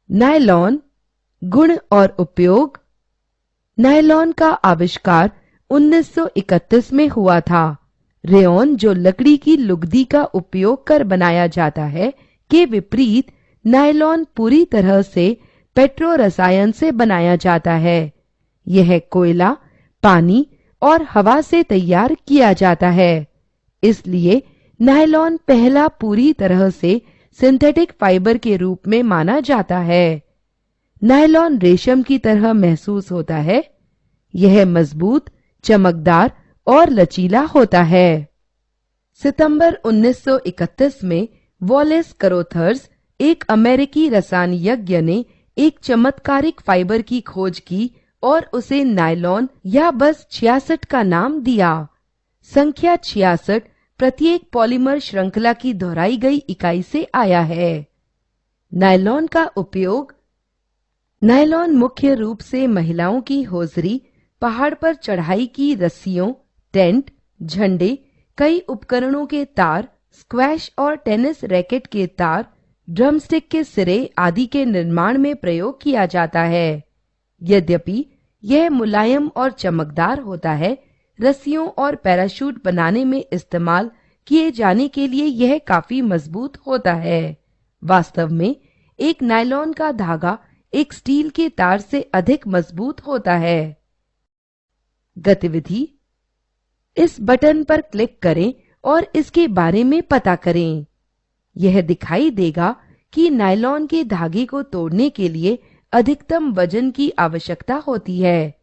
Nylon, गुण और उपयोग। नायलॉन का आविष्कार 1931 में हुआ था। रेयॉन, जो लकड़ी की लुगदी का उपयोग कर बनाया जाता है, के विपरीत नायलॉन पूरी तरह से पेट्रो रसायन से बनाया जाता है। यह कोयला, पानी और हवा से तैयार किया जाता है। इसलिए नायलॉन पहला पूरी तरह से सिंथेटिक फाइबर के रूप में माना जाता है। नायलॉन रेशम की तरह महसूस होता है। यह मजबूत, चमकदार और लचीला होता है। सितंबर 1931 में वॉलेस करोथर्स, एक अमेरिकी रसायन यज्ञ ने एक चमत्कारिक फाइबर की खोज की और उसे नायलॉन या बस 66 का नाम दिया। संख्या 66 प्रत्येक पॉलीमर श्रृंखला की दोहराई गई इकाई से आया है। नायलॉन का उपयोग। नायलॉन मुख्य रूप से महिलाओं की हौजरी, पहाड़ पर चढ़ाई की रस्सियों, टेंट, झंडे, कई उपकरणों के तार, स्क्वैश और टेनिस रैकेट के तार, ड्रमस्टिक के सिरे आदि के निर्माण में प्रयोग किया जाता है। यद्यपि यह मुलायम और चमकदार होता है, रस्सियों और पैराशूट बनाने में इस्तेमाल किए जाने के लिए यह काफी मजबूत होता है। वास्तव में एक नायलॉन का धागा एक स्टील के तार से अधिक मजबूत होता है। गतिविधि। इस बटन पर क्लिक करें और इसके बारे में पता करें। यह दिखाई देगा कि नायलॉन के धागे को तोड़ने के लिए अधिकतम वजन की आवश्यकता होती है।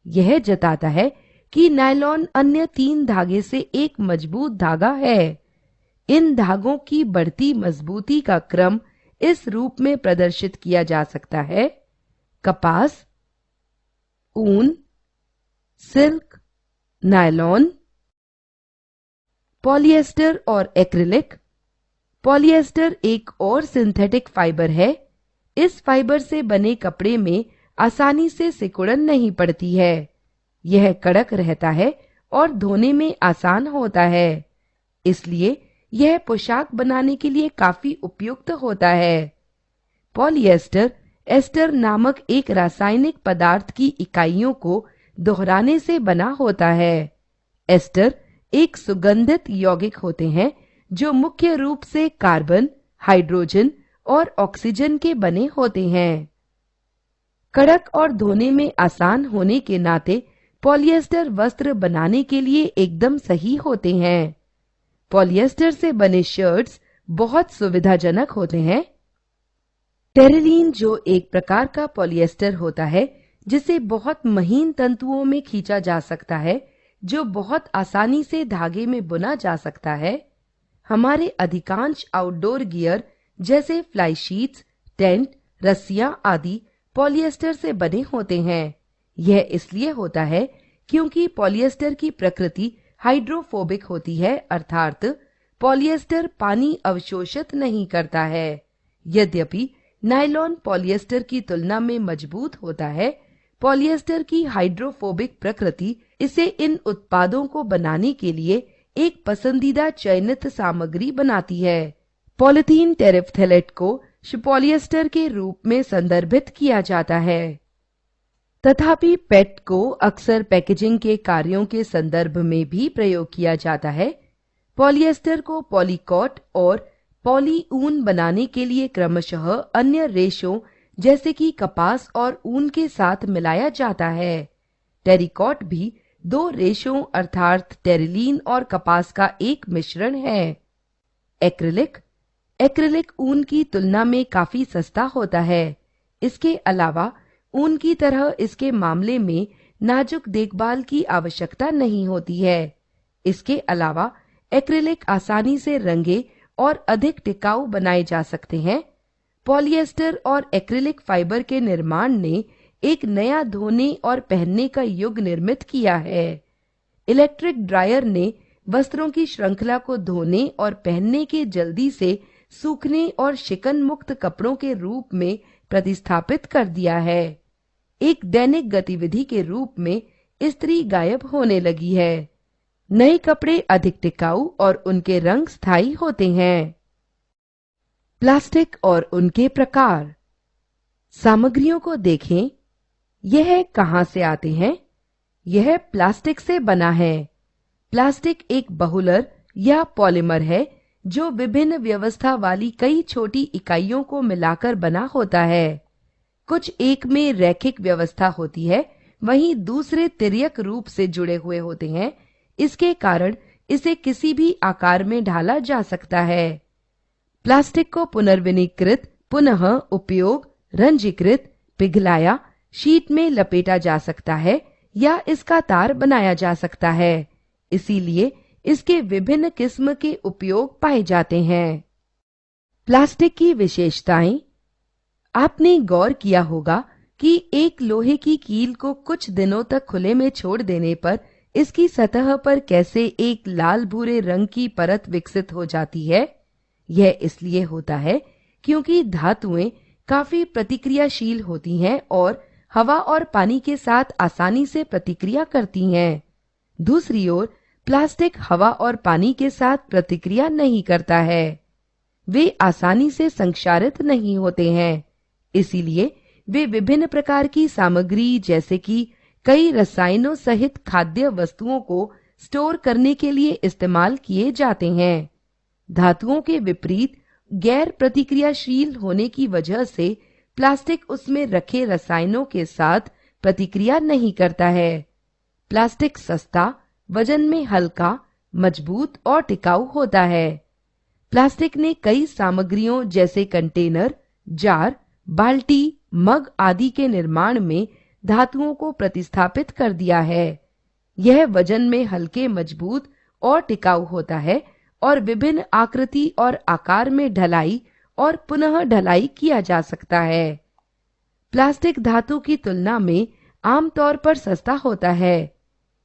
यह जताता है कि नायलॉन अन्य 3 धागे से एक मजबूत धागा है। इन धागों की बढ़ती मजबूती का क्रम इस रूप में प्रदर्शित किया जा सकता है: कपास, ऊन, सिल्क, नायलॉन, पॉलिएस्टर और एक्रिलिक। पॉलिएस्टर एक और सिंथेटिक फाइबर है। इस फाइबर से बने कपड़े में आसानी से सिकुड़न नहीं पड़ती है। यह कड़क रहता है और धोने में आसान होता है। इसलिए यह पोशाक बनाने के लिए काफी उपयुक्त होता है। पॉलिएस्टर एस्टर नामक एक रासायनिक पदार्थ की इकाइयों को दोहराने से बना होता है। एस्टर एक सुगंधित यौगिक होते हैं जो मुख्य रूप से कार्बन, हाइड्रोजन और ऑक्सीजन के बने होते हैं। कड़क और धोने में आसान होने के नाते पॉलिएस्टर वस्त्र बनाने के लिए एकदम सही होते हैं। पॉलिएस्टर से बने शर्ट्स बहुत सुविधाजनक होते हैं। टेरिलीन, जो एक प्रकार का पॉलिएस्टर होता है जिसे बहुत महीन तंतुओं में खींचा जा सकता है, जो बहुत आसानी से धागे में बुना जा सकता है, हमारे अधिकांश आउटडोर गियर जैसे फ्लाई शीट्स, टेंट, रस्सियां आदि पॉलिएस्टर से बने होते हैं। यह इसलिए होता है क्योंकि पॉलिएस्टर की प्रकृति हाइड्रोफोबिक होती है, अर्थात पॉलिएस्टर पानी अवशोषित नहीं करता है। यद्यपि नायलॉन पॉलिएस्टर की तुलना में मजबूत होता है, पॉलिएस्टर की हाइड्रोफोबिक प्रकृति इसे इन उत्पादों को बनाने के लिए एक पसंदीदा चयनित सामग्री बनाती है। पॉलीथीन टेरिफ्थेलेट को पॉलिएस्टर के रूप में संदर्भित किया जाता है। तथापि पेट को अक्सर पैकेजिंग के कार्यों के संदर्भ में भी प्रयोग किया जाता है। पॉलिएस्टर को पॉलीकॉट और पॉलीऊन बनाने के लिए क्रमशः अन्य रेशों जैसे कि कपास और ऊन के साथ मिलाया जाता है। टेरिकॉट भी 2 रेशों अर्थात टेरिलीन और कपास का एक मिश्रण है। एक्रिलिक एक्रिलिक ऊन की तुलना में काफी सस्ता होता है। इसके अलावा ऊन की तरह इसके मामले में नाजुक देखभाल की आवश्यकता नहीं होती है। इसके अलावा एक्रिलिक आसानी से रंगे और अधिक टिकाऊ बनाए जा सकते हैं। पॉलिएस्टर और एक्रिलिक फाइबर के निर्माण ने एक नया धोने और पहनने का युग निर्मित किया है। इलेक्ट्रिक ड्रायर ने वस्त्रों की श्रृंखला को धोने और पहनने के जल्दी से सूखने और शिकन मुक्त कपड़ों के रूप में प्रतिस्थापित कर दिया है। एक दैनिक गतिविधि के रूप में इस्त्री गायब होने लगी है। नए कपड़े अधिक टिकाऊ और उनके रंग स्थायी होते हैं। प्लास्टिक और उनके प्रकार। सामग्रियों को देखें। यह कहां से आते हैं? यह प्लास्टिक से बना है। प्लास्टिक एक बहुलर या पॉलीमर है जो विभिन्न व्यवस्था वाली कई छोटी इकाइयों को मिलाकर बना होता है। कुछ एक में रैखिक व्यवस्था होती है, वहीं दूसरे तिर्यक रूप से जुड़े हुए होते हैं। इसके कारण इसे किसी भी आकार में ढाला जा सकता है। प्लास्टिक को पुनर्विनीकृत, पुनः उपयोग, रंजीकृत, पिघलाया, शीट में लपेटा जा सकता है या इसका तार बनाया जा सकता है। इसीलिए इसके विभिन्न किस्म के उपयोग पाए जाते हैं। प्लास्टिक की विशेषताएं। आपने गौर किया होगा कि एक लोहे की कील को कुछ दिनों तक खुले में छोड़ देने पर इसकी सतह पर कैसे एक लाल भूरे रंग की परत विकसित हो जाती है। यह इसलिए होता है क्योंकि धातुएं काफी प्रतिक्रियाशील होती हैं और हवा और पानी के साथ आसानी से प्रतिक्रिया करती हैं। दूसरी ओर प्लास्टिक हवा और पानी के साथ प्रतिक्रिया नहीं करता है। वे आसानी से संक्षारित नहीं होते हैं। इसीलिए वे विभिन्न प्रकार की सामग्री जैसे कि कई रसायनों सहित खाद्य वस्तुओं को स्टोर करने के लिए इस्तेमाल किए जाते हैं। धातुओं के विपरीत गैर प्रतिक्रियाशील होने की वजह से प्लास्टिक उसमें रखे रसायनों के साथ प्रतिक्रिया नहीं करता है। प्लास्टिक सस्ता, वजन में हल्का, मजबूत और टिकाऊ होता है। प्लास्टिक ने कई सामग्रियों जैसे कंटेनर, जार, बाल्टी, मग आदि के निर्माण में धातुओं को प्रतिस्थापित कर दिया है। यह वजन में हल्के, मजबूत और टिकाऊ होता है और विभिन्न आकृति और आकार में ढलाई और पुनः ढलाई किया जा सकता है। प्लास्टिक धातु की तुलना में आमतौर पर सस्ता होता है।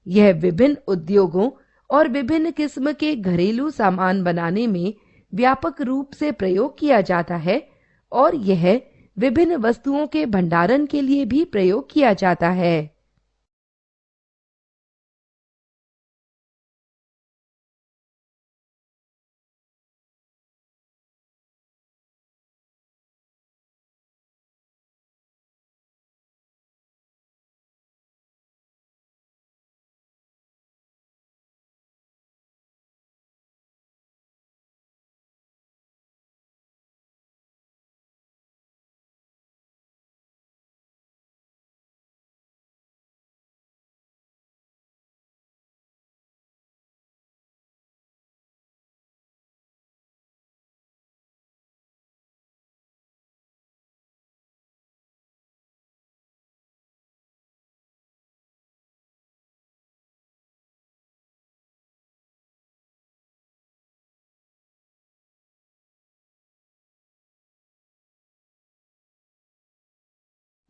यह विभिन्न उद्योगों और विभिन्न किस्म के घरेलू सामान बनाने में व्यापक रूप से प्रयोग किया जाता है और यह विभिन्न वस्तुओं के भंडारण के लिए भी प्रयोग किया जाता है।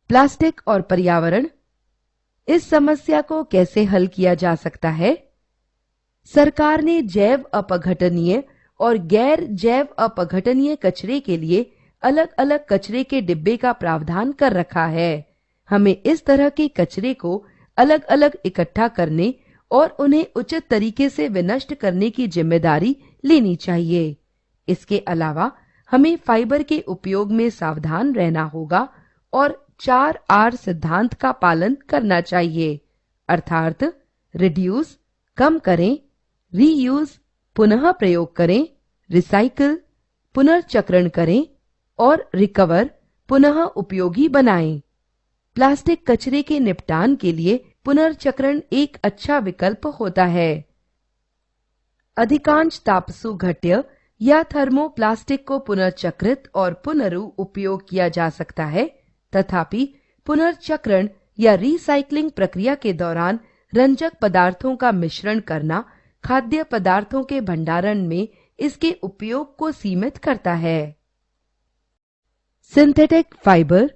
प्लास्टिक और पर्यावरण, इस समस्या को कैसे हल किया जा सकता है? सरकार ने जैव अपघटनीय और गैर जैव अपघटनीय कचरे के लिए अलग अलग कचरे के डिब्बे का प्रावधान कर रखा है। हमें इस तरह के कचरे को अलग अलग इकट्ठा करने और उन्हें उचित तरीके से विनष्ट करने की जिम्मेदारी लेनी चाहिए। इसके अलावा हमें फाइबर के उपयोग में सावधान रहना होगा और 4R सिद्धांत का पालन करना चाहिए, अर्थात रिड्यूस, कम करें, रीयूज, पुनः प्रयोग करें, रिसाइकिल, पुनर्चक्रण करें और रिकवर, पुनः उपयोगी बनाएं। प्लास्टिक कचरे के निपटान के लिए पुनर्चक्रण एक अच्छा विकल्प होता है। अधिकांश तापसु घट्य या थर्मोप्लास्टिक को पुनर्चक्रित और पुनरु उपयोग किया जा सकता है। तथापि पुनर्चक्रण या रिसाइकलिंग प्रक्रिया के दौरान रंजक पदार्थों का मिश्रण करना खाद्य पदार्थों के भंडारण में इसके उपयोग को सीमित करता है। सिंथेटिक फाइबर,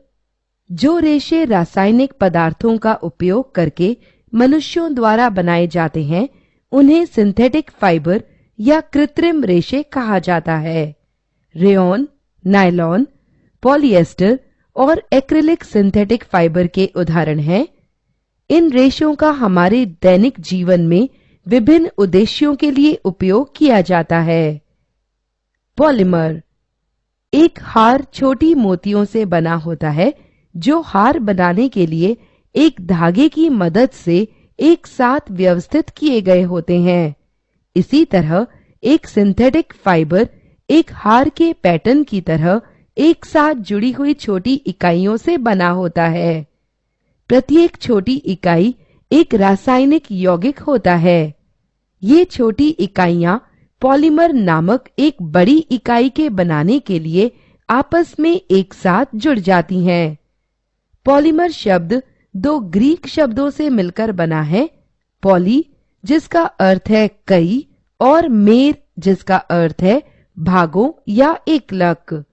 जो रेशे रासायनिक पदार्थों का उपयोग करके मनुष्यों द्वारा बनाए जाते हैं, उन्हें सिंथेटिक फाइबर या कृत्रिम रेशे कहा जाता है। रेयॉन, नायलॉन, पॉलिएस्टर और एक्रिलिक सिंथेटिक फाइबर के उदाहरण हैं। इन रेशों का हमारे दैनिक जीवन में विभिन्न उद्देश्यों के लिए उपयोग किया जाता है। पॉलीमर, एक हार छोटी मोतियों से बना होता है जो हार बनाने के लिए एक धागे की मदद से एक साथ व्यवस्थित किए गए होते हैं। इसी तरह एक सिंथेटिक फाइबर एक हार के पैटर्न की तरह एक साथ जुड़ी हुई छोटी इकाइयों से बना होता है। प्रत्येक छोटी इकाई एक रासायनिक यौगिक होता है। ये छोटी इकाइयां पॉलीमर नामक एक बड़ी इकाई के बनाने के लिए आपस में एक साथ जुड़ जाती हैं। पॉलीमर शब्द दो ग्रीक शब्दों से मिलकर बना है, पॉली जिसका अर्थ है कई और मेर जिसका अर्थ है भागों या एकलक।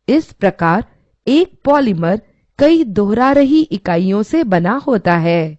इस प्रकार एक पॉलीमर कई दोहरा रही इकाइयों से बना होता है।